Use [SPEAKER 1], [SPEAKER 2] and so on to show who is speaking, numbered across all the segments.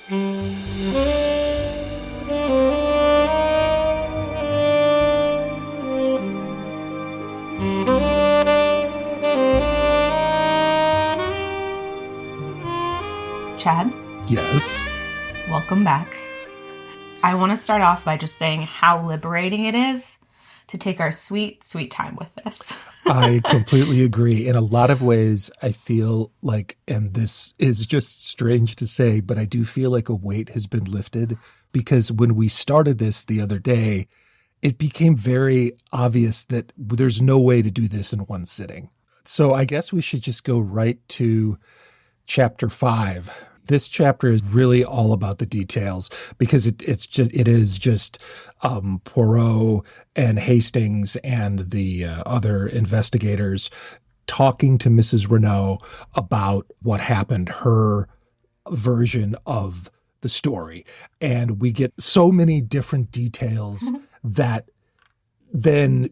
[SPEAKER 1] Chad?
[SPEAKER 2] Yes?
[SPEAKER 1] Welcome back. I want to start off by just saying how liberating it is to take our sweet, sweet time with this.
[SPEAKER 2] I completely agree. In a lot of ways, I feel like, and this is just strange to say, but I do feel like a weight has been lifted, because when we started this the other day, it became very obvious that there's no way to do this in one sitting. So I guess we should just go right to chapter 5. This chapter is really all about the details, because it is just Poirot and Hastings and the other investigators talking to Mrs. Renaud about what happened, her version of the story. And we get so many different details that then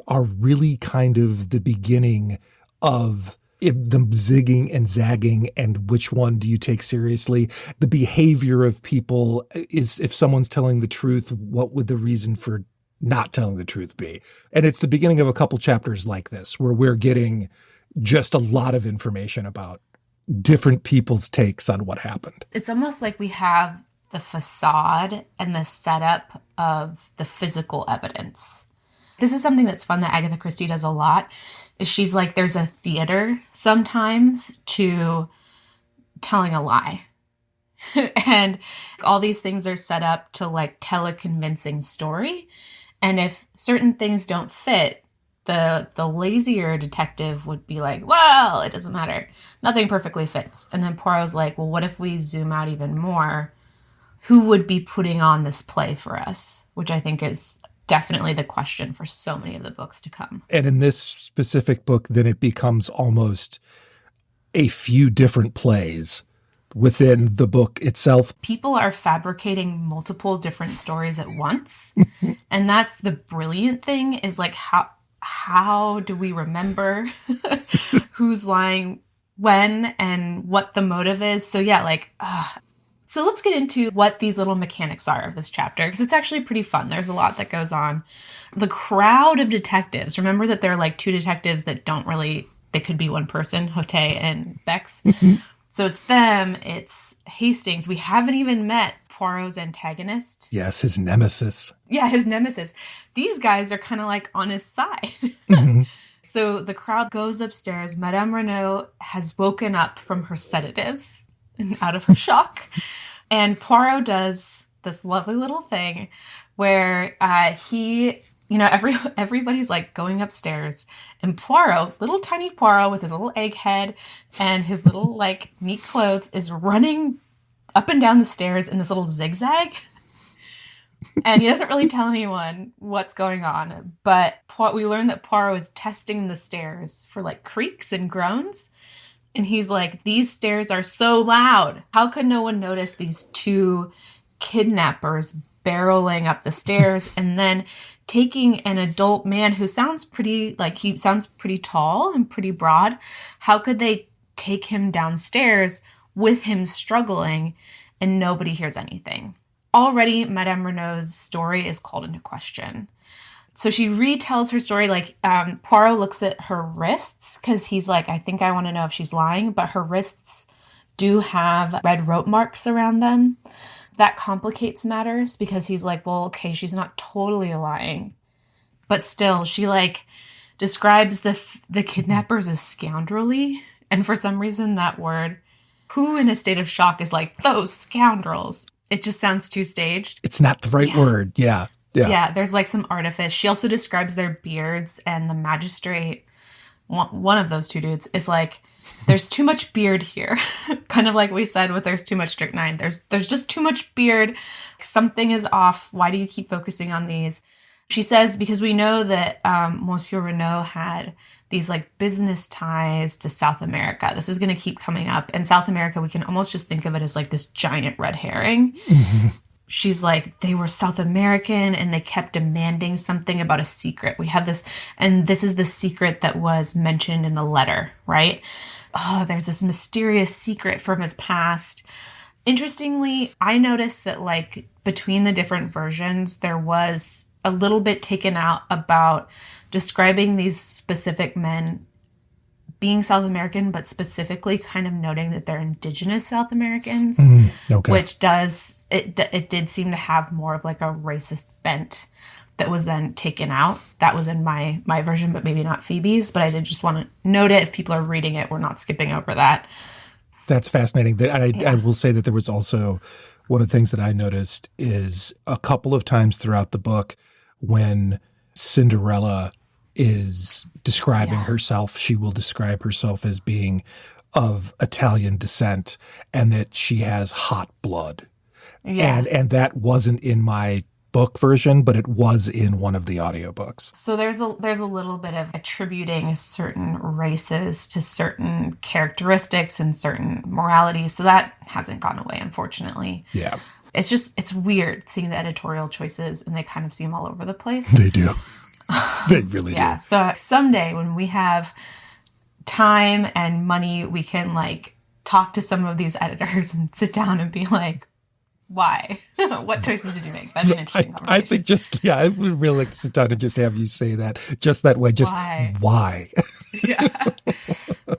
[SPEAKER 2] are really kind of the beginning of them zigging and zagging, and which one do you take seriously? The behavior of people is, if someone's telling the truth, what would the reason for not telling the truth be? And it's the beginning of a couple chapters like this, where we're getting just a lot of information about different people's takes on what happened.
[SPEAKER 1] It's almost like we have the facade and the setup of the physical evidence. This is something that's fun that Agatha Christie does a lot. She's like, there's a theater sometimes to telling a lie. And all these things are set up to like tell a convincing story. And if certain things don't fit, the lazier detective would be like, well, it doesn't matter. Nothing perfectly fits. And then Poirot's like, well, what if we zoom out even more? Who would be putting on this play for us? Which I think is definitely the question for so many of the books to come.
[SPEAKER 2] And in this specific book, then it becomes almost a few different plays within the book itself.
[SPEAKER 1] People are fabricating multiple different stories at once. And that's the brilliant thing, is like, how do we remember who's lying when and what the motive is? So yeah, so let's get into what these little mechanics are of this chapter, because it's actually pretty fun. There's a lot that goes on. The crowd of detectives, remember that there are like two detectives that they could be one person, Hote and Bex. So it's them, it's Hastings. We haven't even met Poirot's antagonist.
[SPEAKER 2] Yes, his nemesis.
[SPEAKER 1] Yeah, his nemesis. These guys are kind of like on his side. So the crowd goes upstairs. Madame Renaud has woken up from her sedatives and out of her shock. And Poirot does this lovely little thing where everybody's like going upstairs, and Poirot, little tiny Poirot with his little egg head and his little like neat clothes, is running up and down the stairs in this little zigzag. And he doesn't really tell anyone what's going on. But we learn that Poirot is testing the stairs for like creaks and groans. And he's like, these stairs are so loud. How could no one notice these two kidnappers barreling up the stairs and then taking an adult man who sounds pretty tall and pretty broad? How could they take him downstairs with him struggling and nobody hears anything? Already, Madame Renaud's story is called into question. So she retells her story, Poirot looks at her wrists, because he's like, I think I want to know if she's lying, but her wrists do have red rope marks around them. That complicates matters, because he's like, well, okay, she's not totally lying. But still, she describes the kidnappers as scoundrelly. And for some reason, that word, who in a state of shock is like, those scoundrels? It just sounds too staged.
[SPEAKER 2] It's not the right word. Yeah.
[SPEAKER 1] Yeah, there's some artifice. She also describes their beards, and the magistrate, one of those two dudes, is like, there's too much beard here. Kind of like we said with There's Too Much Strychnine. There's just too much beard. Something is off. Why do you keep focusing on these? She says, because we know that Monsieur Renaud had these business ties to South America. This is going to keep coming up. And South America, we can almost just think of it as this giant red herring. Mm-hmm. She's like, they were South American and they kept demanding something about a secret. We have this, and this is the secret that was mentioned in the letter, right? Oh, there's this mysterious secret from his past. Interestingly, I noticed that like between the different versions, there was a little bit taken out about describing these specific men being South American, but specifically kind of noting that they're indigenous South Americans,
[SPEAKER 2] Okay.
[SPEAKER 1] which does it did seem to have more of like a racist bent that was then taken out. That was in my version, but maybe not Phoebe's. But I did just want to note it. If people are reading it, we're not skipping over that.
[SPEAKER 2] That's fascinating. I will say that there was also one of the things that I noticed is a couple of times throughout the book when Cinderella is describing herself, she will describe herself as being of Italian descent and that she has hot blood.
[SPEAKER 1] Yeah.
[SPEAKER 2] And that wasn't in my book version, but it was in one of the audiobooks.
[SPEAKER 1] So there's a little bit of attributing certain races to certain characteristics and certain moralities. So that hasn't gone away, unfortunately.
[SPEAKER 2] Yeah.
[SPEAKER 1] It's weird seeing the editorial choices, and they kind of seem all over the place.
[SPEAKER 2] They do. They really
[SPEAKER 1] Yeah.
[SPEAKER 2] do.
[SPEAKER 1] So someday when we have time and money, we can like talk to some of these editors and sit down and be like, why? What choices did you make? That'd be an interesting conversation.
[SPEAKER 2] I think I would really like to sit down and just have you say that just that way. Just why?
[SPEAKER 1] Yeah.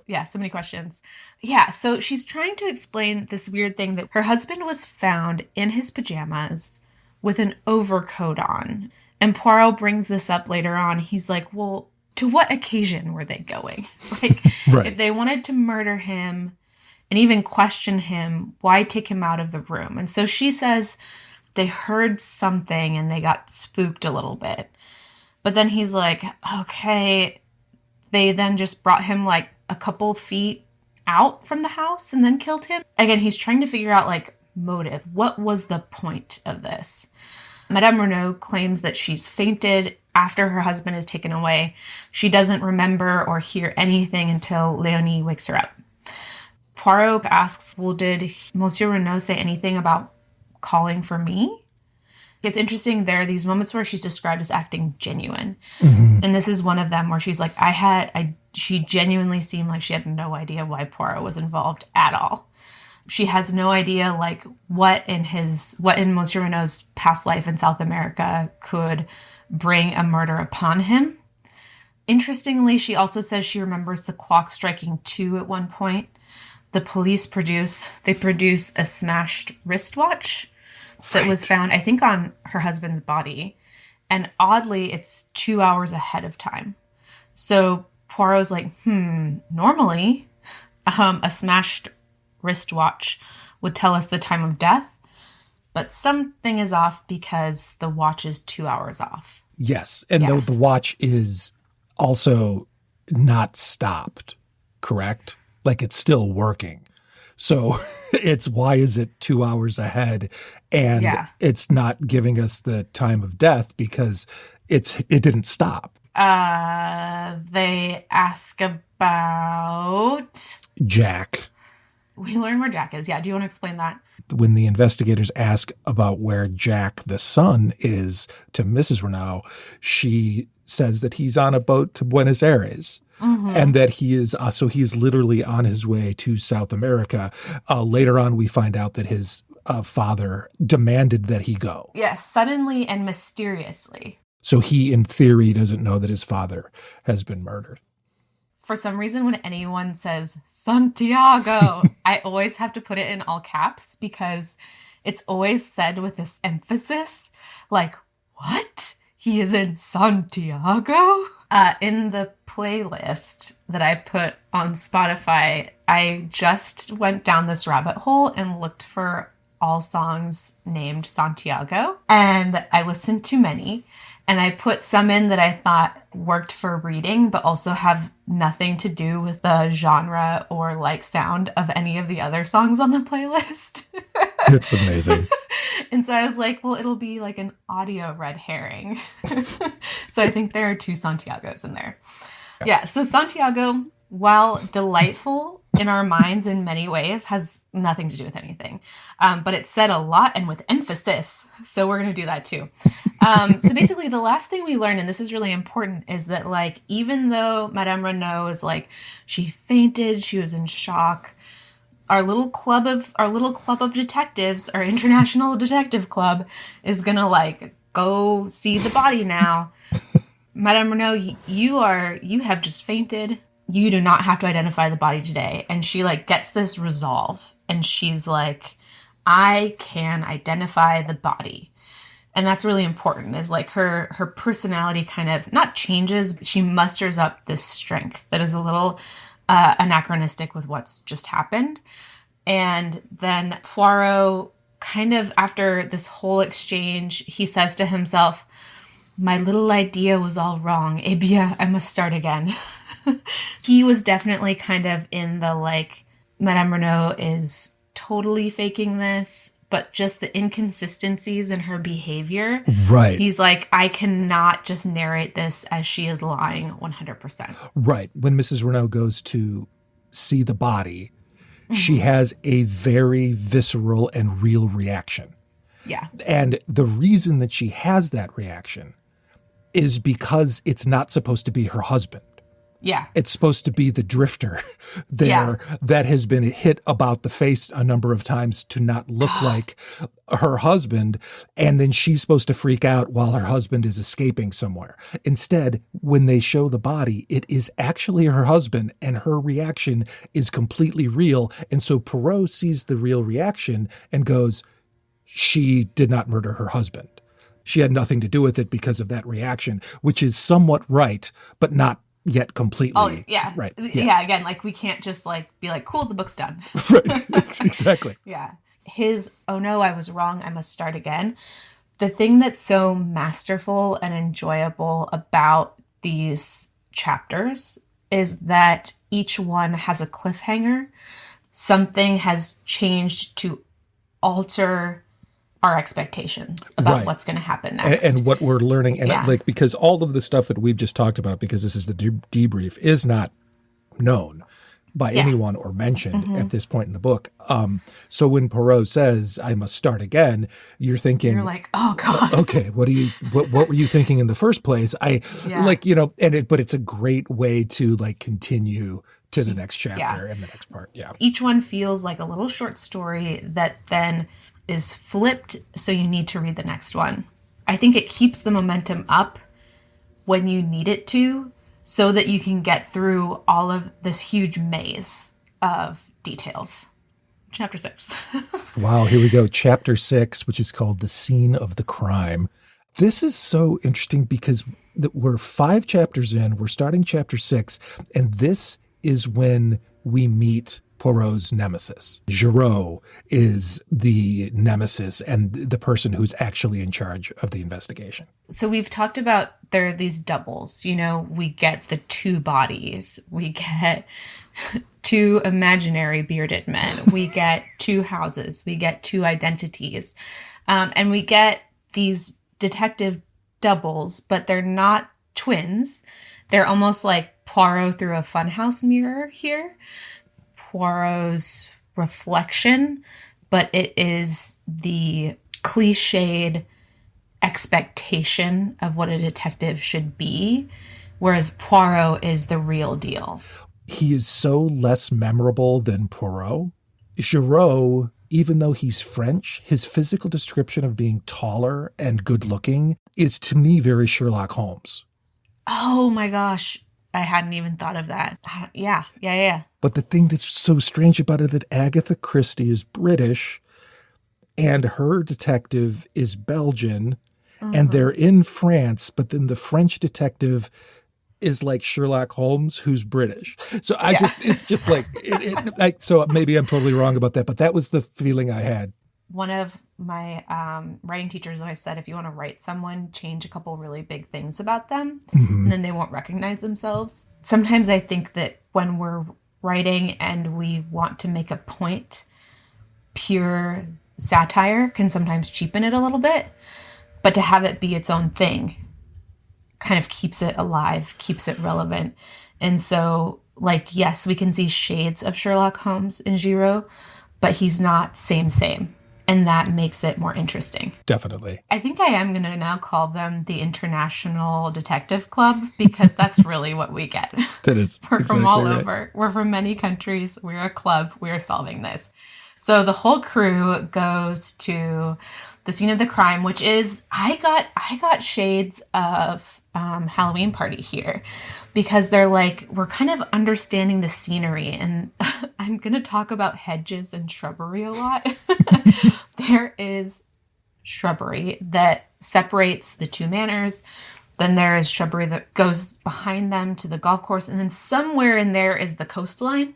[SPEAKER 1] Yeah, so many questions. Yeah, so she's trying to explain this weird thing that her husband was found in his pajamas with an overcoat on. And Poirot brings this up later on. He's like, well, to what occasion were they going? Like,
[SPEAKER 2] right.
[SPEAKER 1] If they wanted to murder him and even question him, why take him out of the room? And so she says they heard something and they got spooked a little bit. But then he's like, okay. They then just brought him like a couple feet out from the house and then killed him. Again, he's trying to figure out like motive. What was the point of this? Madame Renaud claims that she's fainted after her husband is taken away. She doesn't remember or hear anything until Leonie wakes her up. Poirot asks, well, did Monsieur Renaud say anything about calling for me? It's interesting. There are these moments where she's described as acting genuine. Mm-hmm. And this is one of them where she's like, she genuinely seemed like she had no idea why Poirot was involved at all. She has no idea like what in Monsieur Renaud's past life in South America could bring a murder upon him. Interestingly, she also says she remembers the clock striking 2 at one point. The police produce a smashed wristwatch that was found, I think, on her husband's body. And oddly, it's 2 hours ahead of time. So Poirot's like, normally a smashed wristwatch would tell us the time of death, but something is off because the watch is 2 hours off.
[SPEAKER 2] Yes, and the watch is also not stopped, correct? Like it's still working. So it's why is it 2 hours ahead and it's not giving us the time of death because it didn't stop.
[SPEAKER 1] They ask about
[SPEAKER 2] Jack.
[SPEAKER 1] We learn where Jack is. Yeah. Do you want to explain that?
[SPEAKER 2] When the investigators ask about where Jack, the son, is to Mrs. Renaud, she says that he's on a boat to Buenos Aires. Mm-hmm. And that he is literally on his way to South America. Later on, we find out that his father demanded that he go.
[SPEAKER 1] Yes, suddenly and mysteriously.
[SPEAKER 2] So he, in theory, doesn't know that his father has been murdered.
[SPEAKER 1] For some reason, when anyone says Santiago, I always have to put it in all caps because it's always said with this emphasis, like, what? He is in Santiago? In the playlist that I put on Spotify, I just went down this rabbit hole and looked for all songs named Santiago. And I listened to many. And I put some in that I thought worked for reading, but also have nothing to do with the genre or like sound of any of the other songs on the playlist.
[SPEAKER 2] It's amazing.
[SPEAKER 1] And so I was like, well, it'll be like an audio red herring. So I think there are 2 Santiagos in there. Yeah, so Santiago, while delightful in our minds in many ways, has nothing to do with anything. But it's said a lot and with emphasis. So we're going to do that too. So basically the last thing we learned, and this is really important, is that like, even though Madame Renaud is like, she fainted, she was in shock, our little club of detectives, our international detective club, is gonna like go see the body now. Madame Renaud, you have just fainted. You do not have to identify the body today. And she like gets this resolve, and she's like, I can identify the body. And that's really important, is like her personality kind of not changes, but she musters up this strength that is a little anachronistic with what's just happened. And then Poirot, kind of after this whole exchange, he says to himself, my little idea was all wrong. Eh bien, I must start again. He was definitely kind of in the like, Madame Renaud is totally faking this, but just the inconsistencies in her behavior.
[SPEAKER 2] Right.
[SPEAKER 1] He's like, I cannot just narrate this as she is lying 100%.
[SPEAKER 2] Right. When Mrs. Renaud goes to see the body, she has a very visceral and real reaction.
[SPEAKER 1] Yeah.
[SPEAKER 2] And the reason that she has that reaction is because it's not supposed to be her husband.
[SPEAKER 1] Yeah.
[SPEAKER 2] It's supposed to be the drifter there that has been hit about the face a number of times to not look like her husband. And then she's supposed to freak out while her husband is escaping somewhere. Instead, when they show the body, it is actually her husband, and her reaction is completely real. And so Poirot sees the real reaction and goes, she did not murder her husband. She had nothing to do with it because of that reaction, which is somewhat right, but not yet completely.
[SPEAKER 1] Oh, yeah.
[SPEAKER 2] Right.
[SPEAKER 1] Yeah. Again, like we can't just like be like, cool, the book's done.
[SPEAKER 2] Right. Exactly.
[SPEAKER 1] Yeah. His, oh no, I was wrong, I must start again. The thing that's so masterful and enjoyable about these chapters is that each one has a cliffhanger. Something has changed to alter our expectations about what's going to happen next.
[SPEAKER 2] And what we're learning. And like, because all of the stuff that we've just talked about, because this is the debrief, is not known by anyone or mentioned at this point in the book. So when Poirot says, I must start again, you're thinking,
[SPEAKER 1] you're like, oh God.
[SPEAKER 2] Okay, what were you thinking in the first place? Like, you know, but it's a great way to like continue to the next chapter and the next part. Yeah.
[SPEAKER 1] Each one feels like a little short story that then is flipped, so you need to read the next one. I think it keeps the momentum up when you need it to, so that you can get through all of this huge maze of details. Chapter 6.
[SPEAKER 2] Wow, here we go. Chapter 6, which is called The Scene of the Crime. This is so interesting because we're 5 chapters in, we're starting chapter 6, and this is when we meet Poirot's nemesis. Giraud is the nemesis and the person who's actually in charge of the investigation.
[SPEAKER 1] So we've talked about there are these doubles. You know, we get the 2 bodies. We get 2 imaginary bearded men. We get 2 houses. We get 2 identities. And we get these detective doubles, but they're not twins. They're almost like Poirot through a funhouse mirror here. Poirot's reflection, but it is the cliched expectation of what a detective should be, whereas Poirot is the real deal.
[SPEAKER 2] He is so less memorable than Poirot. Giraud, even though he's French, his physical description of being taller and good-looking is, to me, very Sherlock Holmes.
[SPEAKER 1] Oh my gosh. I hadn't even thought of that. Yeah.
[SPEAKER 2] But the thing that's so strange about it is that Agatha Christie is British and her detective is Belgian, and they're in France, but then the French detective is like Sherlock Holmes, who's British. So it's just like, so maybe I'm totally wrong about that, but that was the feeling I had.
[SPEAKER 1] One of my writing teachers always said, if you want to write someone, change a couple really big things about them, and then they won't recognize themselves. Sometimes I think that when we're writing and we want to make a point, pure satire can sometimes cheapen it a little bit, but to have it be its own thing kind of keeps it alive, keeps it relevant. And so, like, yes, we can see shades of Sherlock Holmes in Giraud, but he's not same. And that makes it more interesting.
[SPEAKER 2] Definitely.
[SPEAKER 1] I think I am going to now call them the International Detective Club because that's really what we get.
[SPEAKER 2] That is
[SPEAKER 1] We're
[SPEAKER 2] exactly
[SPEAKER 1] from all
[SPEAKER 2] right.
[SPEAKER 1] over. We're from many countries. We're a club. We're solving this. So the whole crew goes to the scene of the crime, which is I got shades of Halloween Party here because they're like we're kind of understanding the scenery, and I'm gonna talk about hedges and shrubbery a lot. There is shrubbery that separates the two manors. Then there is shrubbery that goes behind them to the golf course, and then somewhere in there is the coastline.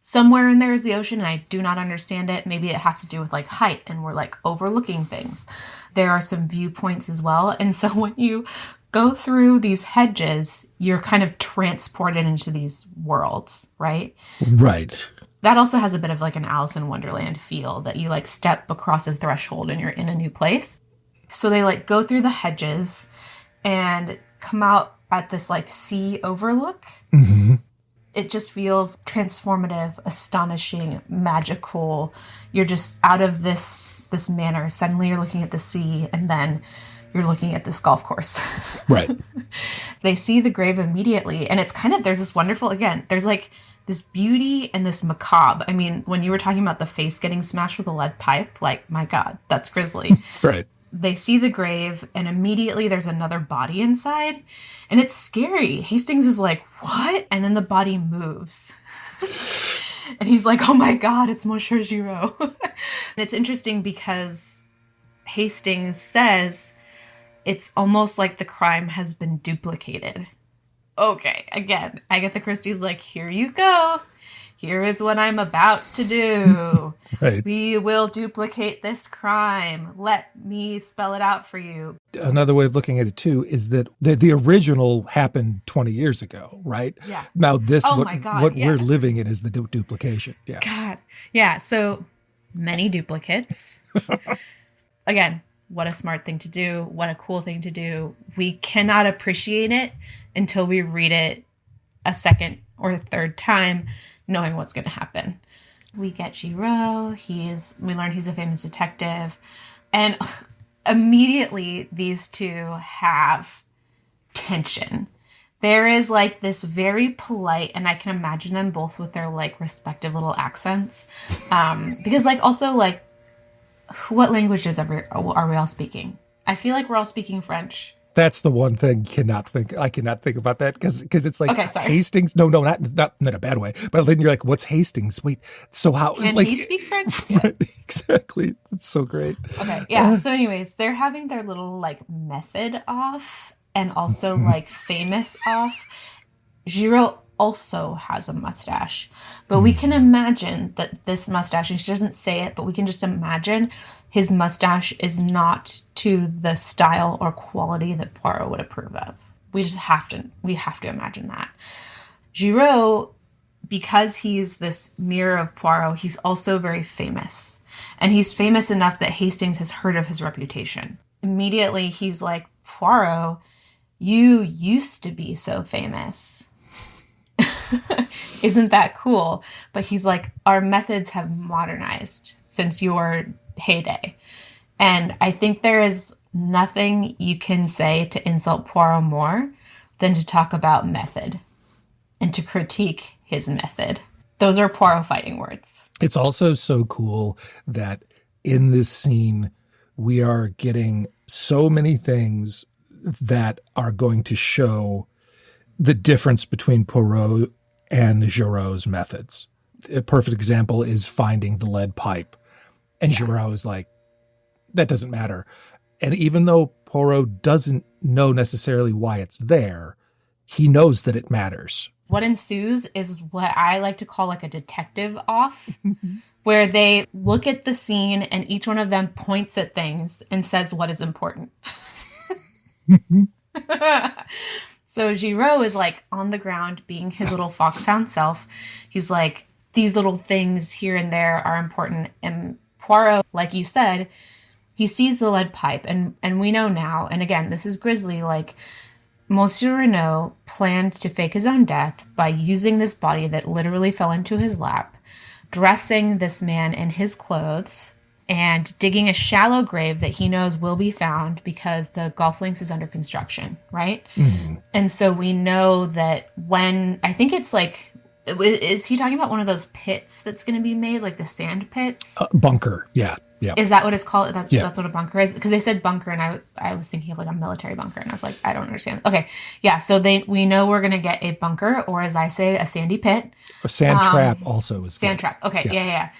[SPEAKER 1] Somewhere in there is the ocean, and I do not understand it. Maybe it has to do with like height, and we're like overlooking things. There are some viewpoints as well. And so when you go through these hedges, you're kind of transported into these worlds, right?
[SPEAKER 2] Right.
[SPEAKER 1] That also has a bit of like an Alice in Wonderland feel that you like step across a threshold and you're in a new place. So they like go through the hedges and come out at this like sea overlook.
[SPEAKER 2] Mm-hmm.
[SPEAKER 1] It just feels transformative, astonishing, magical. You're just out of this manor. Suddenly you're looking at the sea, and then you're looking at this golf course.
[SPEAKER 2] Right.
[SPEAKER 1] They see the grave immediately, and it's kind of, there's this wonderful, again, there's like this beauty and this macabre. I mean, when you were talking about the face getting smashed with a lead pipe, like, my God, that's grisly.
[SPEAKER 2] Right.
[SPEAKER 1] They see the grave, and immediately there's another body inside, and it's scary. Hastings is like, what? And then the body moves. And he's like, oh my God, it's Monsieur Giraud. And it's interesting because Hastings says it's almost like the crime has been duplicated. Okay, again, Agatha Christie's like, here you go. Here is what I'm about to do.
[SPEAKER 2] Right.
[SPEAKER 1] We will duplicate this crime. Let me spell it out for you.
[SPEAKER 2] Another way of looking at it, too, is that the original happened 20 years ago, right?
[SPEAKER 1] Yeah.
[SPEAKER 2] Now, this,
[SPEAKER 1] Oh
[SPEAKER 2] what,
[SPEAKER 1] my God,
[SPEAKER 2] what
[SPEAKER 1] yeah.
[SPEAKER 2] we're living in is the duplication. Yeah.
[SPEAKER 1] God. Yeah, so many duplicates. Again, what a smart thing to do. What a cool thing to do. We cannot appreciate it until we read it a second or a third time, knowing what's going to happen. We get Giraud. We learn he's a famous detective. And immediately these two have tension. There is like this very polite, and I can imagine them both with their like respective little accents. Because like also like, what languages are we all speaking? I feel like we're all speaking French.
[SPEAKER 2] That's the one thing I cannot think about that because it's like
[SPEAKER 1] Okay, sorry.
[SPEAKER 2] Hastings. No, not in a bad way. But then you're like, what's Hastings? Wait, so how?
[SPEAKER 1] Can
[SPEAKER 2] like,
[SPEAKER 1] he speak French?
[SPEAKER 2] Right, exactly. It's so great.
[SPEAKER 1] Okay, yeah. So anyways, they're having their little like method off and also like famous off. Giraud also has a mustache, but we can imagine that this mustache, and she doesn't say it, but we can just imagine his mustache is not to the style or quality that Poirot would approve of. We have to imagine that. Giraud, because he's this mirror of Poirot, he's also very famous. And he's famous enough that Hastings has heard of his reputation. Immediately, he's like, Poirot, you used to be so famous. Isn't that cool? But he's like, our methods have modernized since your heyday. And I think there is nothing you can say to insult Poirot more than to talk about method and to critique his method. Those are Poirot fighting words.
[SPEAKER 2] It's also so cool that in this scene, we are getting so many things that are going to show the difference between Poirot and Giraud's methods. A perfect example is finding the lead pipe. And Giraud is like, that doesn't matter. And even though Poirot doesn't know necessarily why it's there, he knows that it matters.
[SPEAKER 1] What ensues is what I like to call like a detective off, where they look at the scene and each one of them points at things and says what is important. So Giraud is like on the ground being his little foxhound self. He's like, these little things here and there are important. And Poirot, like you said, he sees the lead pipe. And we know now, and again, this is grisly, like Monsieur Renaud planned to fake his own death by using this body that literally fell into his lap, dressing this man in his clothes, and digging a shallow grave that he knows will be found because the golf links is under construction, right?
[SPEAKER 2] Mm-hmm.
[SPEAKER 1] And so we know that when, I think it's like, is he talking about one of those pits that's going to be made, like the sand pits?
[SPEAKER 2] Bunker. Yeah. Yeah.
[SPEAKER 1] Is that what it's called? That's,
[SPEAKER 2] Yeah.
[SPEAKER 1] that's what a bunker is? Because they said bunker, and I was thinking of like a military bunker, and I was like, I don't understand. Okay, yeah, so we know we're going to get a bunker, or as I say, a sandy pit.
[SPEAKER 2] A sand trap also is
[SPEAKER 1] Sand
[SPEAKER 2] good.
[SPEAKER 1] trap. Okay, yeah.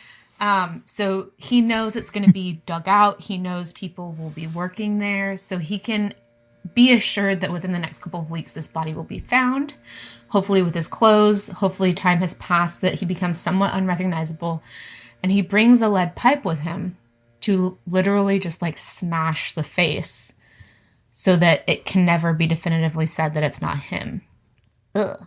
[SPEAKER 1] So he knows it's going to be dug out. He knows people will be working there, so he can be assured that within the next couple of weeks, this body will be found. Hopefully with his clothes. Hopefully time has passed that he becomes somewhat unrecognizable. And he brings a lead pipe with him to literally just like smash the face so that it can never be definitively said that it's not him. Ugh.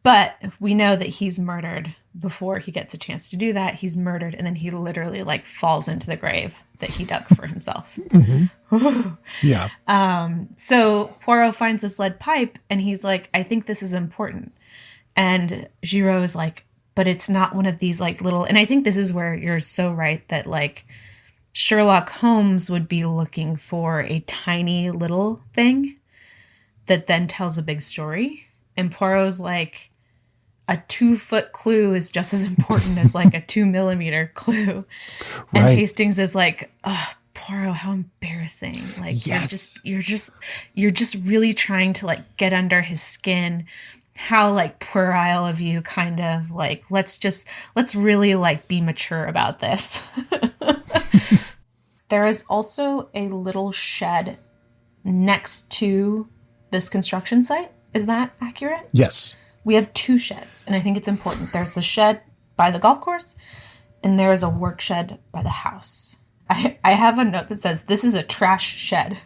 [SPEAKER 1] But we know that he's murdered before he gets a chance to do that. He's murdered, and then he literally like falls into the grave that he dug for himself.
[SPEAKER 2] Mm-hmm. Yeah.
[SPEAKER 1] So Poirot finds this lead pipe, and he's like, I think this is important. And Giraud is like, but it's not one of these like little, and I think this is where you're so right that like Sherlock Holmes would be looking for a tiny little thing that then tells a big story. And Poirot's like, a 2-foot clue is just as important as like a 2-millimeter clue. And
[SPEAKER 2] Right.
[SPEAKER 1] Hastings is like, oh, Poirot, how embarrassing. Like,
[SPEAKER 2] Yes.
[SPEAKER 1] you're just really trying to like get under his skin. How like puerile of you, kind of like, let's really like be mature about this. There is also a little shed next to this construction site. Is that accurate?
[SPEAKER 2] Yes.
[SPEAKER 1] We have 2 sheds, and I think it's important. There's the shed by the golf course, and there is a work shed by the house. I have a note that says, this is a trash shed.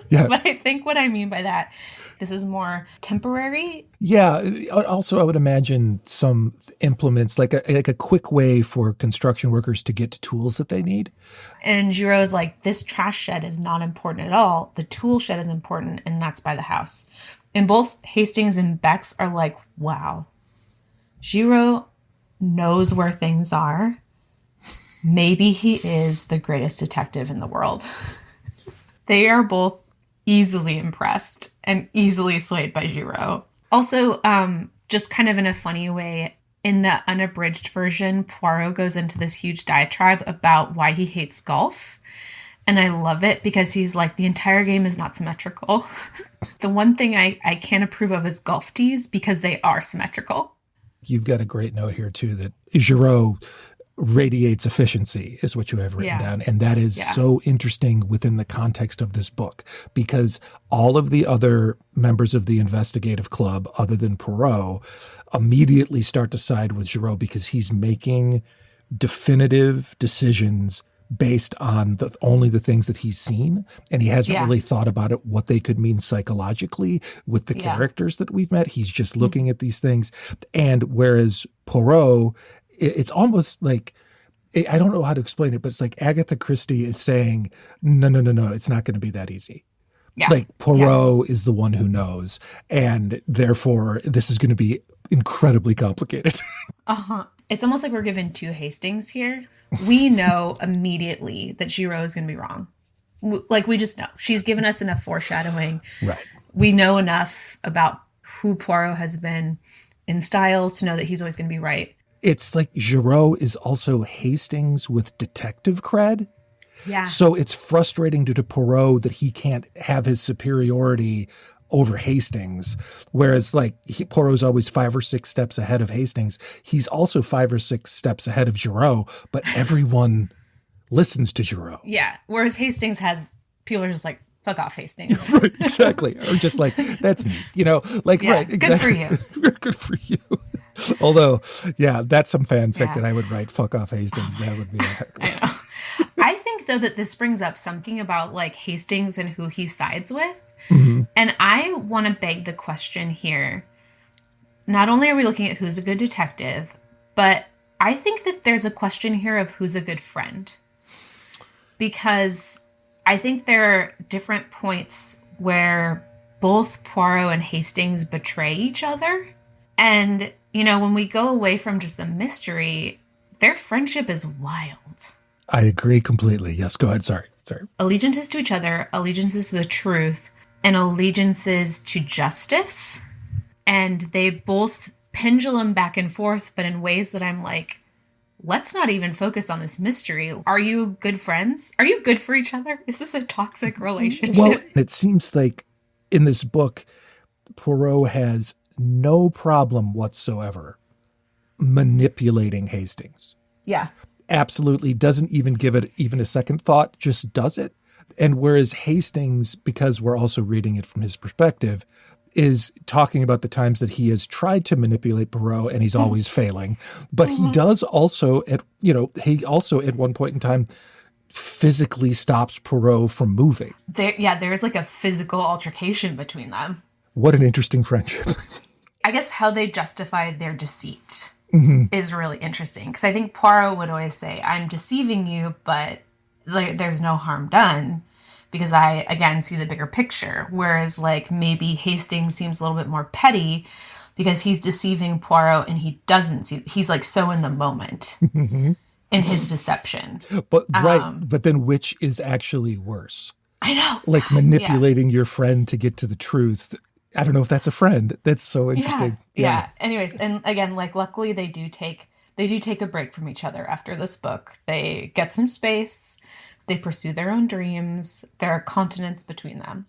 [SPEAKER 2] Yes.
[SPEAKER 1] But I think what I mean by that, this is more temporary.
[SPEAKER 2] Yeah. Also, I would imagine some implements, like a quick way for construction workers to get to tools that they need.
[SPEAKER 1] And Giraud's like, this trash shed is not important at all. The tool shed is important, and that's by the house. And both Hastings and Bex are like, wow, Giraud knows where things are. Maybe he is the greatest detective in the world. They are both easily impressed and easily swayed by Giraud. Also, just kind of in a funny way, in the unabridged version, Poirot goes into this huge diatribe about why he hates golf. And I love it because he's like, the entire game is not symmetrical. The one thing I can't approve of is golf tees because they are symmetrical.
[SPEAKER 2] You've got a great note here, too, that Giraud radiates efficiency is what you have written down. And that is so interesting within the context of this book, because all of the other members of the investigative club, other than Poirot, immediately start to side with Giraud because he's making definitive decisions based on only the things that he's seen. And he hasn't really thought about it, what they could mean psychologically with the characters that we've met. He's just looking at these things. And whereas Poirot, it's almost like, I don't know how to explain it, but it's like Agatha Christie is saying, no, it's not going to be that easy. Yeah. Like Poirot is the one who knows, and therefore this is going to be incredibly complicated.
[SPEAKER 1] It's almost like we're given 2 Hastings here. We know immediately that Giraud is going to be wrong. Like, we just know. She's given us enough foreshadowing.
[SPEAKER 2] Right.
[SPEAKER 1] We know enough about who Poirot has been in Styles to know that he's always going to be right.
[SPEAKER 2] It's like Giraud is also Hastings with detective cred.
[SPEAKER 1] Yeah.
[SPEAKER 2] So it's frustrating to Poirot that he can't have his superiority over Hastings. Whereas like Poirot's always 5 or 6 steps ahead of Hastings. He's also 5 or 6 steps ahead of Giraud, but everyone listens to Giraud.
[SPEAKER 1] Yeah. Whereas Hastings has, people are just like, fuck off, Hastings.
[SPEAKER 2] Right, exactly. Or just like, that's neat. You know, like, right. Exactly.
[SPEAKER 1] Good for you.
[SPEAKER 2] Good for you. Although, that's some fanfic that I would write. Fuck off, Hastings. That would be.
[SPEAKER 1] I know. I think though that this brings up something about like Hastings and who he sides with. Mm-hmm. And I want to beg the question here. Not only are we looking at who's a good detective, but I think that there's a question here of who's a good friend. Because I think there are different points where both Poirot and Hastings betray each other. And, you know, when we go away from just the mystery, their friendship is wild.
[SPEAKER 2] I agree completely. Yes, go ahead. Sorry.
[SPEAKER 1] Allegiances to each other, allegiances to the truth, and allegiances to justice. And they both pendulum back and forth, but in ways that I'm like, let's not even focus on this mystery. Are you good friends? Are you good for each other? Is this a toxic relationship?
[SPEAKER 2] Well, it seems like in this book, Poirot has no problem whatsoever manipulating Hastings.
[SPEAKER 1] Yeah.
[SPEAKER 2] Absolutely doesn't even give it even a second thought, just does it. And whereas Hastings, because we're also reading it from his perspective, is talking about the times that he has tried to manipulate Poirot and he's always failing. But he does also he also at one point in time physically stops Poirot from moving.
[SPEAKER 1] There's like a physical altercation between them.
[SPEAKER 2] What an interesting friendship.
[SPEAKER 1] I guess how they justify their deceit is really interesting. Because I think Poirot would always say, I'm deceiving you, but there's no harm done. Because I, again, see the bigger picture. Whereas, like, maybe Hastings seems a little bit more petty because he's deceiving Poirot and he doesn't see. He's, like, so in the moment in his deception.
[SPEAKER 2] But but then which is actually worse?
[SPEAKER 1] I know.
[SPEAKER 2] Like manipulating your friend to get to the truth. I don't know if that's a friend. That's so interesting.
[SPEAKER 1] Yeah. Anyways, and again, like, luckily they do take a break from each other after this book. They get some space. They pursue their own dreams. There are continents between them.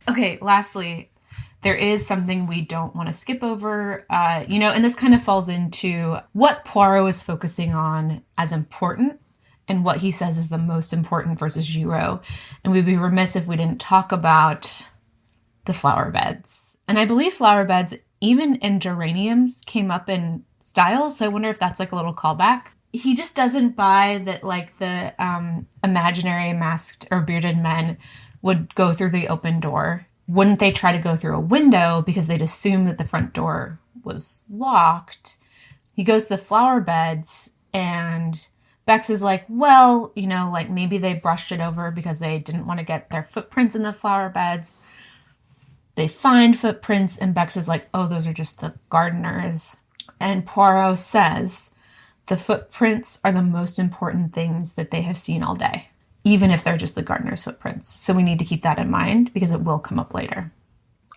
[SPEAKER 1] Okay, lastly, there is something we don't want to skip over, and this kind of falls into what Poirot is focusing on as important and what he says is the most important versus Giraud. And we'd be remiss if we didn't talk about the flower beds. And I believe flower beds, even in geraniums, came up in style. So I wonder if that's like a little callback. He just doesn't buy that, like, the imaginary masked or bearded men would go through the open door. Wouldn't they try to go through a window because they'd assume that the front door was locked? He goes to the flower beds, and Bex is like, well, like, maybe they brushed it over because they didn't want to get their footprints in the flower beds. They find footprints, and Bex is like, oh, those are just the gardeners. And Poirot says, the footprints are the most important things that they have seen all day, even if they're just the gardener's footprints. So we need to keep that in mind because it will come up later.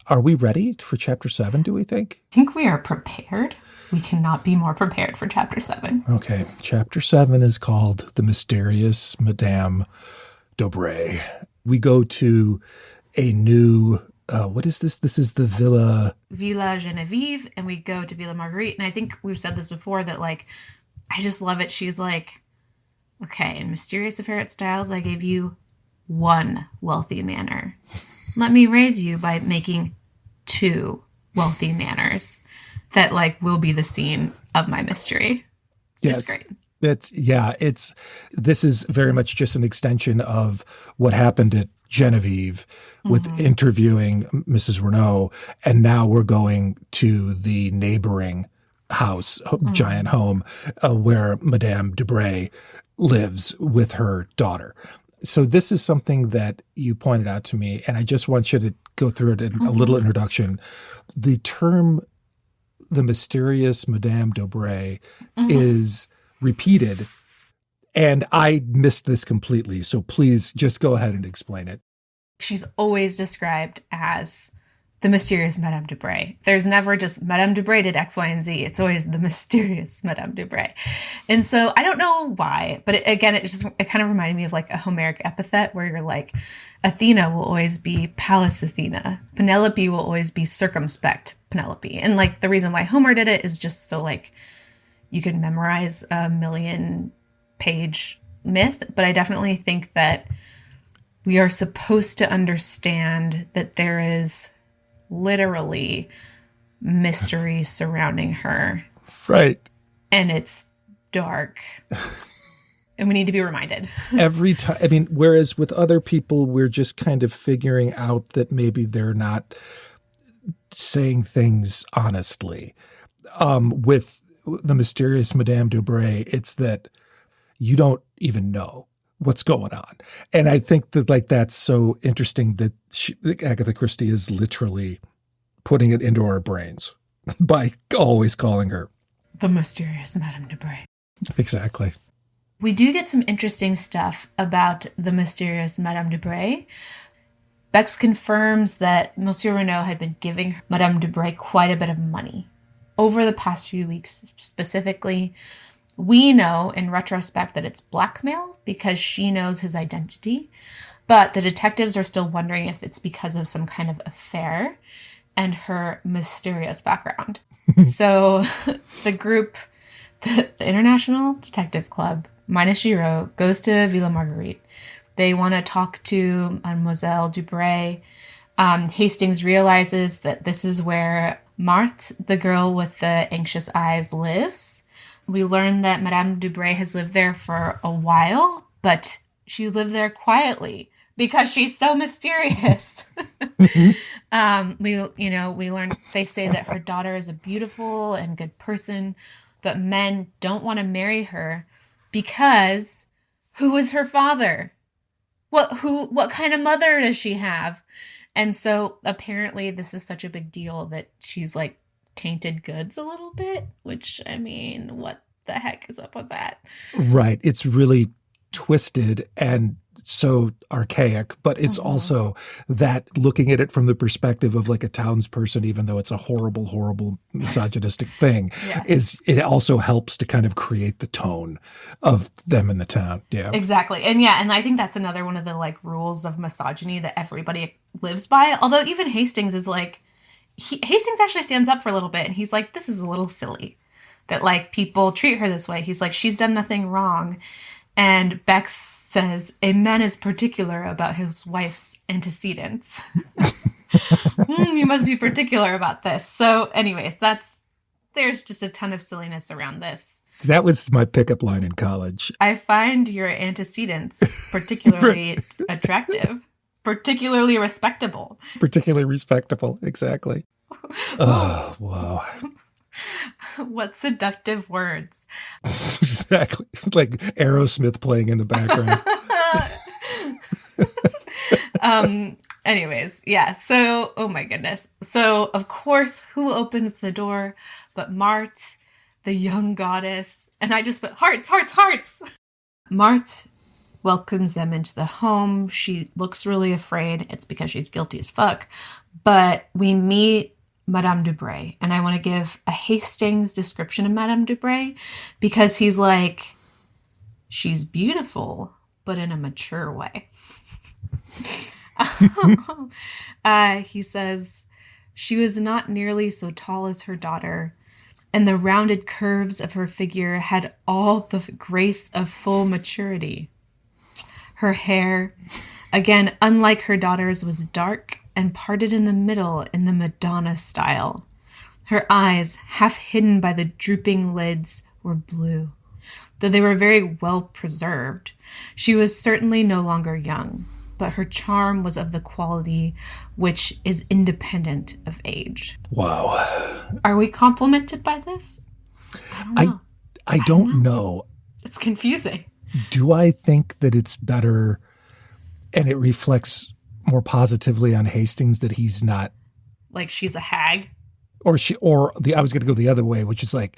[SPEAKER 2] Are we ready for Chapter 7, do we think?
[SPEAKER 1] I think we are prepared. We cannot be more prepared for Chapter 7.
[SPEAKER 2] Okay. Chapter 7 is called The Mysterious Madame d'Aubray. We go to a new... what is this? This is the Villa
[SPEAKER 1] Genevieve, and we go to Villa Marguerite. And I think we've said this before that, like, I just love it. She's like, okay, in Mysterious Affair at Styles, I gave you one wealthy manor. Let me raise you by making 2 wealthy manors that, like, will be the scene of my mystery. It's just great.
[SPEAKER 2] This is very much just an extension of what happened at Genevieve with interviewing Mrs. Renaud. And now we're going to the neighboring house, giant home, where Madame d'Aubray lives with her daughter. So this is something that you pointed out to me, and I just want you to go through it in a little introduction. The term, the mysterious Madame d'Aubray, is repeated, and I missed this completely. So please just go ahead and explain it.
[SPEAKER 1] She's always described as the mysterious Madame d'Aubray. There's never just Madame d'Aubray did X, Y, and Z. It's always the mysterious Madame d'Aubray. And so I don't know why, but it kind of reminded me of like a Homeric epithet where you're like, Athena will always be Pallas Athena. Penelope will always be circumspect Penelope. And like the reason why Homer did it is just so like you could memorize a 1,000,000-page myth. But I definitely think that we are supposed to understand that there is literally mystery surrounding her.
[SPEAKER 2] Right.
[SPEAKER 1] And it's dark. And we need to be reminded.
[SPEAKER 2] Every time. I mean, whereas with other people, we're just kind of figuring out that maybe they're not saying things honestly. With the mysterious Madame d'Aubray, it's that you don't even know what's going on. And I think that like that's so interesting that Agatha Christie is literally putting it into our brains by always calling her
[SPEAKER 1] the mysterious Madame d'Aubray.
[SPEAKER 2] Exactly.
[SPEAKER 1] We do get some interesting stuff about the mysterious Madame de Bray. Bex confirms that Monsieur Renaud had been giving Madame de Bray quite a bit of money over the past few weeks specifically. We know in retrospect that it's blackmail because she knows his identity, but the detectives are still wondering if it's because of some kind of affair and her mysterious background. So the group, the International Detective Club, minus Giraud, goes to Villa Marguerite. They want to talk to Mademoiselle Dubray. Hastings realizes that this is where Marthe, the girl with the anxious eyes, lives. We learn that Madame Dubray has lived there for a while, but she's lived there quietly because she's so mysterious. We learn, they say that her daughter is a beautiful and good person, but men don't want to marry her because who is her father? What kind of mother does she have? And so apparently this is such a big deal that she's like tainted goods a little bit, which, I mean, what the heck is up with that?
[SPEAKER 2] Right. It's really twisted and so archaic, but it's also that looking at it from the perspective of like a townsperson, even though it's a horrible, horrible misogynistic thing, is it also helps to kind of create the tone of them in the town. Yeah,
[SPEAKER 1] exactly. And I think that's another one of the like rules of misogyny that everybody lives by. Although even Hastings is like, Hastings actually stands up for a little bit and he's like, this is a little silly that like people treat her this way. He's like, she's done nothing wrong. And Bex says, a man is particular about his wife's antecedents. You must be particular about this. So anyways, there's just a ton of silliness around this.
[SPEAKER 2] That was my pickup line in college.
[SPEAKER 1] I find your antecedents particularly attractive, particularly respectable.
[SPEAKER 2] Particularly respectable, exactly. Oh, wow.
[SPEAKER 1] What seductive words.
[SPEAKER 2] Exactly. Like Aerosmith playing in the background.
[SPEAKER 1] Anyways, yeah. So, oh my goodness. So, of course, who opens the door but Marthe, the young goddess? And I just put hearts, hearts, hearts. Marthe welcomes them into the home. She looks really afraid. It's because she's guilty as fuck. But we meet Madame Dubray, and I want to give a Hastings description of Madame Dubray because he's like, she's beautiful, but in a mature way. He says, she was not nearly so tall as her daughter, and the rounded curves of her figure had all the grace of full maturity. Her hair, again, unlike her daughter's, was dark and parted in the middle in the Madonna style. Her eyes, half hidden by the drooping lids, were blue. Though they were very well preserved, she was certainly no longer young, but her charm was of the quality which is independent of age.
[SPEAKER 2] Wow.
[SPEAKER 1] Are we complimented by this?
[SPEAKER 2] I don't know.
[SPEAKER 1] It's confusing.
[SPEAKER 2] Do I think that it's better and it reflects more positively on Hastings that he's not
[SPEAKER 1] like she's a hag?
[SPEAKER 2] I was going to go the other way, which is like,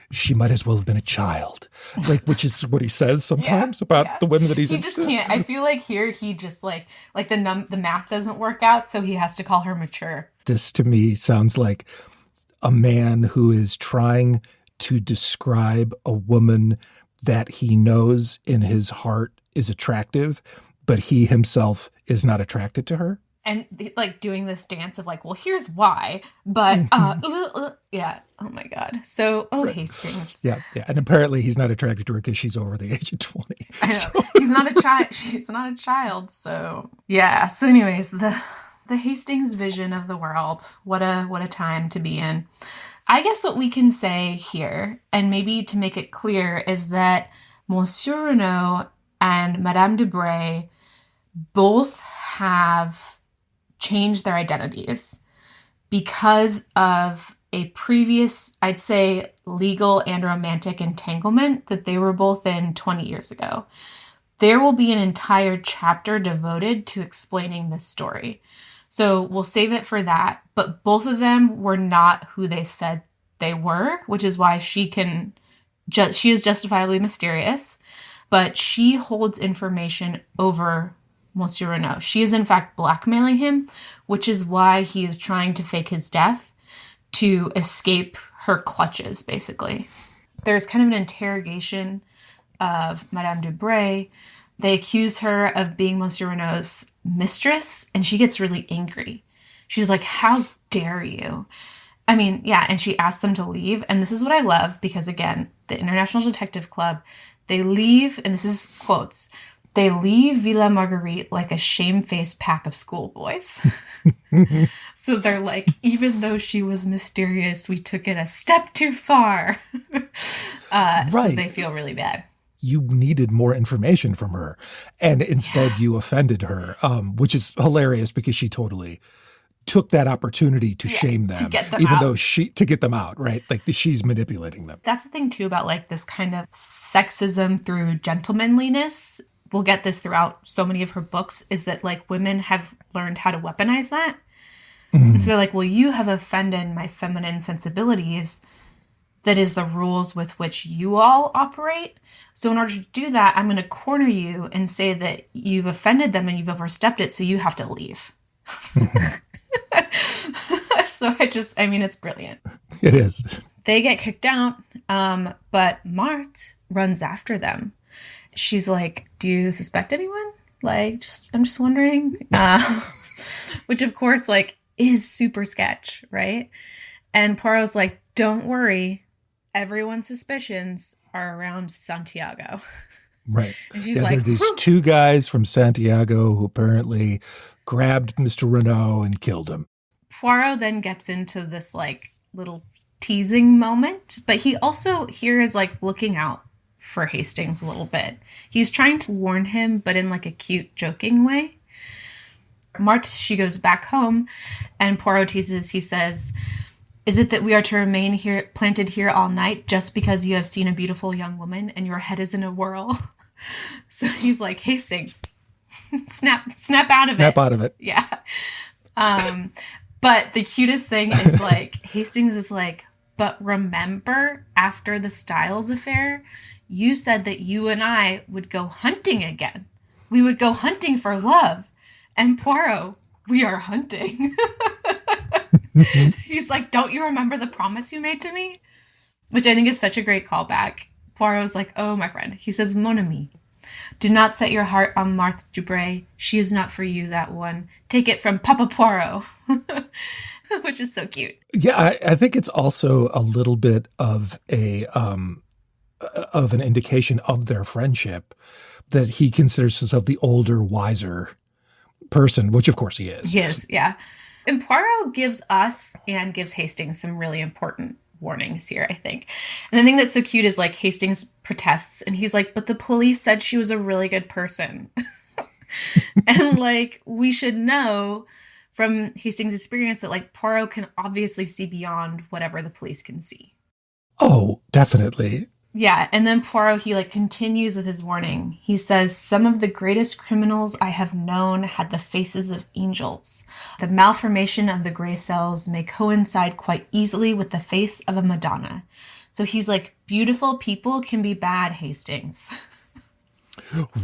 [SPEAKER 2] she might as well have been a child, like, which is what he says sometimes about the women that he's.
[SPEAKER 1] He just can't. I feel like here he just like the math doesn't work out, so he has to call her mature.
[SPEAKER 2] This to me sounds like a man who is trying to describe a woman that he knows in his heart is attractive, but he himself is not attracted to her.
[SPEAKER 1] And like doing this dance of like, well, here's why, but yeah. Oh my God. So, Hastings.
[SPEAKER 2] Yeah. And apparently he's not attracted to her because she's over the age of 20.
[SPEAKER 1] I know. So. He's not a child. She's not a child. So yeah. So anyways, the Hastings vision of the world. What a time to be in. I guess what we can say here, and maybe to make it clear, is that Monsieur Renaud and Madame de Bray both have changed their identities because of a previous, I'd say, legal and romantic entanglement that they were both in 20 years ago. There will be an entire chapter devoted to explaining this story. So we'll save it for that. But both of them were not who they said they were, which is why she can She is justifiably mysterious, but she holds information over Monsieur Renaud. She is in fact blackmailing him, which is why he is trying to fake his death to escape her clutches, basically. There's kind of an interrogation of Madame Dubray. They accuse her of being Monsieur Renaud's mistress, and she gets really angry. She's like, how dare you? I mean, yeah, and she asks them to leave. And this is what I love because, again, the International Detective Club, they leave, and this is quotes, they leave Villa Marguerite like a shamefaced pack of schoolboys. So they're like, even though she was mysterious, we took it a step too far. Right. So they feel really bad.
[SPEAKER 2] You needed more information from her, and instead you offended her, which is hilarious because she totally took that opportunity to shame them, though to get them out, right? Like she's manipulating them.
[SPEAKER 1] That's the thing too about like this kind of sexism through gentlemanliness. We'll get this throughout so many of her books, is that like women have learned how to weaponize that. Mm-hmm. And so they're like, well, you have offended my feminine sensibilities. That is the rules with which you all operate. So in order to do that, I'm going to corner you and say that you've offended them and you've overstepped it, so you have to leave. So it's brilliant.
[SPEAKER 2] It is.
[SPEAKER 1] They get kicked out, but Marthe runs after them. She's like, do you suspect anyone? Like, I'm just wondering. Which, of course, like, is super sketch, right? And Poirot's like, don't worry. Everyone's suspicions are around Santiago.
[SPEAKER 2] Right.
[SPEAKER 1] And she's like,
[SPEAKER 2] there are these two guys from Santiago who apparently grabbed Mr. Renaud and killed him.
[SPEAKER 1] Poirot then gets into this like little teasing moment, but he also here is like looking out for Hastings a little bit. He's trying to warn him, but in like a cute, joking way. Marthe, she goes back home, and Poirot teases, he says, is it that we are to remain here, planted here all night, just because you have seen a beautiful young woman and your head is in a whirl? So he's like, Hastings, snap out of it.
[SPEAKER 2] Snap out of it.
[SPEAKER 1] Yeah. But the cutest thing is like, Hastings is like, but remember, after the Styles affair, you said that you and I would go hunting again. We would go hunting for love. And Poirot, we are hunting. He's like, don't you remember the promise you made to me? Which I think is such a great callback. Poirot's like, oh, my friend. He says, mon ami, do not set your heart on Marthe Dubray. She is not for you, that one. Take it from Papa Poirot. Which is so cute.
[SPEAKER 2] Yeah, I think it's also a little bit of an indication of their friendship that he considers himself the older, wiser person, which of course he is.
[SPEAKER 1] Yes, yeah. And Poirot gives us and gives Hastings some really important warnings here, I think. And the thing that's so cute is like Hastings protests and he's like, but the police said she was a really good person. And like, we should know from Hastings' experience that like Poirot can obviously see beyond whatever the police can see.
[SPEAKER 2] Oh, definitely.
[SPEAKER 1] Yeah, and then Poirot, he like continues with his warning. He says, some of the greatest criminals I have known had the faces of angels. The malformation of the gray cells may coincide quite easily with the face of a Madonna. So he's like, beautiful people can be bad, Hastings.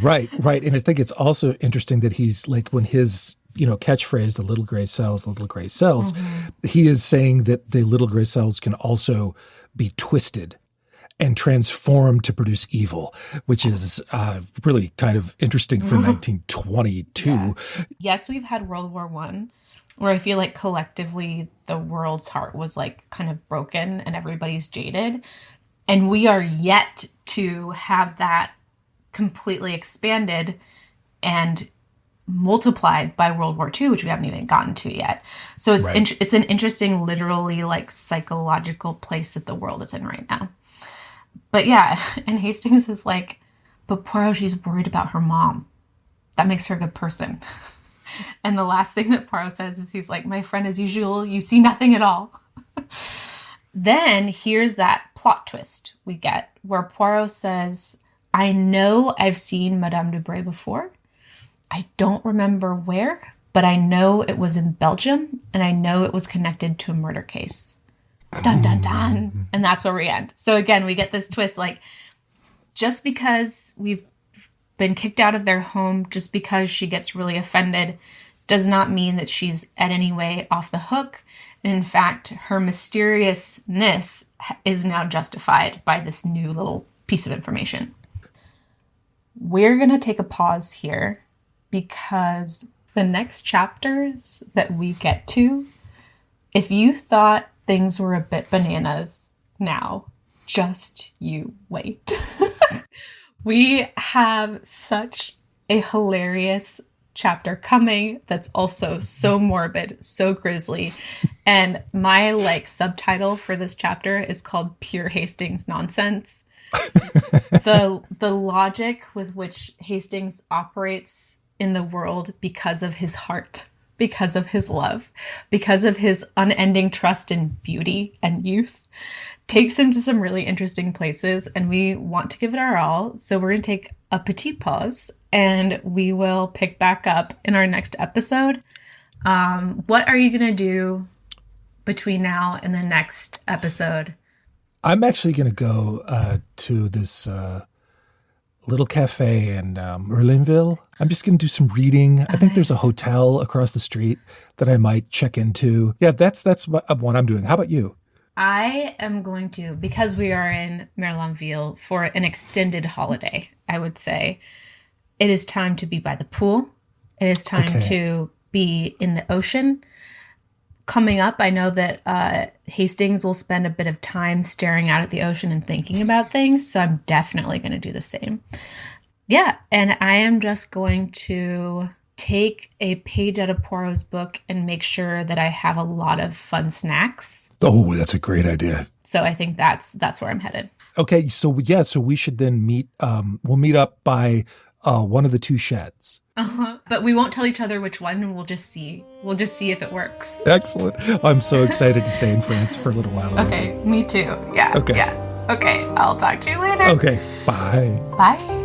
[SPEAKER 2] Right. And I think it's also interesting that he's like, when his, catchphrase, the little gray cells, mm-hmm. He is saying that the little gray cells can also be twisted and transformed to produce evil, which is really kind of interesting for 1922. Yeah.
[SPEAKER 1] Yes, we've had World War I, where I feel like collectively the world's heart was like kind of broken and everybody's jaded. And we are yet to have that completely expanded and multiplied by World War II, which we haven't even gotten to yet. So it's right. It's an interesting, literally like psychological place that the world is in right now. But yeah, and Hastings is like, but Poirot, she's worried about her mom. That makes her a good person. And the last thing that Poirot says is he's like, my friend, as usual, you see nothing at all. Then here's that plot twist we get where Poirot says, I know I've seen Madame Dubray before. I don't remember where, but I know it was in Belgium and I know it was connected to a murder case. Dun, dun, dun. And that's where we end. So again, we get this twist, like, just because we've been kicked out of their home, just because she gets really offended, does not mean that she's at any way off the hook. And in fact, her mysteriousness is now justified by this new little piece of information. We're going to take a pause here because the next chapters that we get to, if you thought things were a bit bananas now, just you wait. We have such a hilarious chapter coming that's also so morbid, so grisly. And my subtitle for this chapter is called Pure Hastings Nonsense. The logic with which Hastings operates in the world because of his heart, because of his love, because of his unending trust in beauty and youth, takes him to some really interesting places, and we want to give it our all. So we're going to take a petite pause, and we will pick back up in our next episode. What are you going to do between now and the next episode?
[SPEAKER 2] I'm actually going to go to this little cafe in Merlinville. I'm just going to do some reading. I think there's a hotel across the street that I might check into. Yeah, that's what I'm doing. How about you?
[SPEAKER 1] I am going to, because we are in Merlinville for an extended holiday, I would say, it is time to be by the pool. It is time to be in the ocean. Coming up, I know that Hastings will spend a bit of time staring out at the ocean and thinking about things, so I'm definitely going to do the same. Yeah, and I am just going to take a page out of Poirot's book and make sure that I have a lot of fun snacks.
[SPEAKER 2] Oh, that's a great idea.
[SPEAKER 1] So I think that's where I'm headed.
[SPEAKER 2] Okay, so we should then meet. We'll meet up by one of the two sheds.
[SPEAKER 1] But we won't tell each other which one, and we'll just see. We'll just see if it works.
[SPEAKER 2] Excellent. I'm so excited to stay in France for a little while.
[SPEAKER 1] Okay, me too. Yeah.
[SPEAKER 2] Okay.
[SPEAKER 1] Yeah. Okay, I'll talk to you later.
[SPEAKER 2] Okay, bye.
[SPEAKER 1] Bye.